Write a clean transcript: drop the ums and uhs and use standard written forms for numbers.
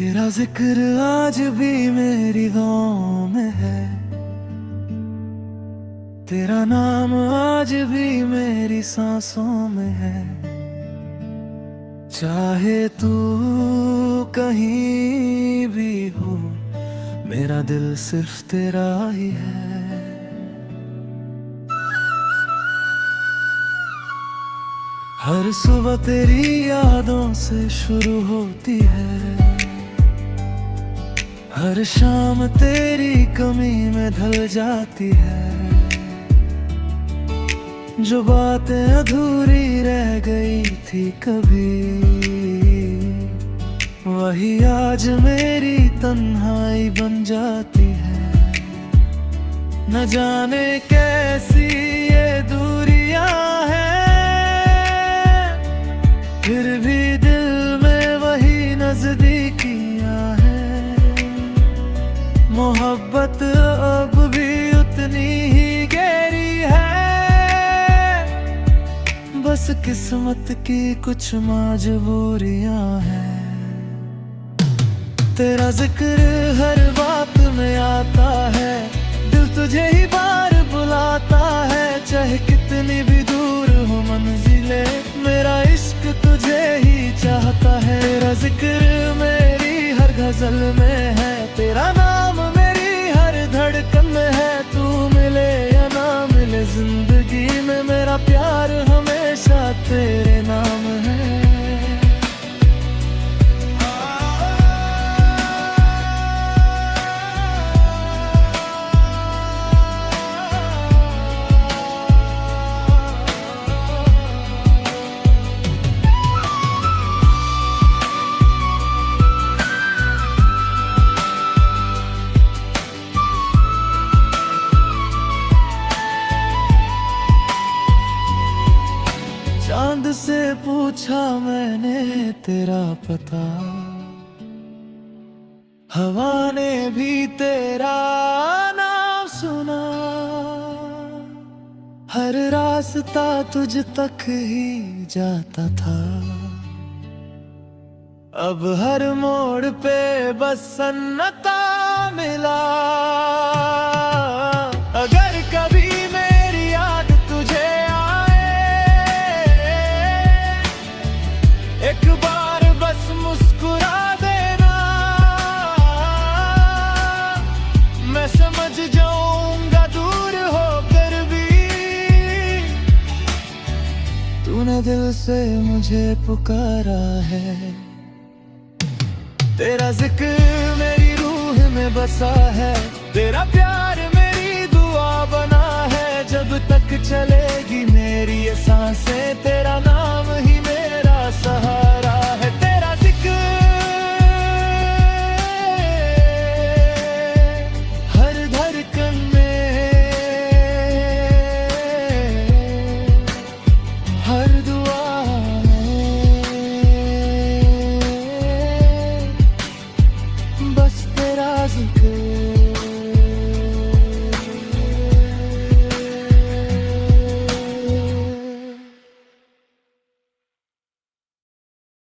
तेरा जिक्र आज भी मेरी गौं में है, तेरा नाम आज भी मेरी सांसों में है। चाहे तू कहीं भी हो, मेरा दिल सिर्फ तेरा ही है। हर सुबह तेरी यादों से शुरू होती है, हर शाम तेरी कमी में ढल जाती है। जो बातें अधूरी रह गई थी कभी, वही आज मेरी तन्हाई बन जाती है। न जाने कैसी ये दूरियां हैं, फिर भी दिल में वही नजदीकियां हैं। मोहब्बत अब भी उतनी ही गहरी है, बस किस्मत की कुछ मजबूरियां हैं। तेरा जिक्र हर बात में आता है, दिल तुझे ही बार बुलाता है। चाहे कितनी भी दूर हो मंजिले, मेरा इश्क तुझे ही चाहता है। तेरा जिक्र मेरी हर गजल में है, तेरा नाम मेरी हर धड़कन में है। तू मिले या ना मिले जिंदगी में, मेरा प्यार हमेशा तेरे नाम है। चांद से पूछा मैंने तेरा पता, हवा ने भी तेरा नाम सुना। हर रास्ता तुझ तक ही जाता था, अब हर मोड़ पे बस सन्नाटा मिला। अगर कभी मेरी याद तुझे एक बार बस मुस्कुरा देना, मैं समझ जाऊंगा दूर होकर भी तूने दिल से मुझे पुकारा है। तेरा जिक्र मेरी रूह में बसा है, तेरा प्यार मेरी दुआ बना है। जब तक चलेगी मेरी ये सांसें, तेरा नाम ही मेरा सहारा।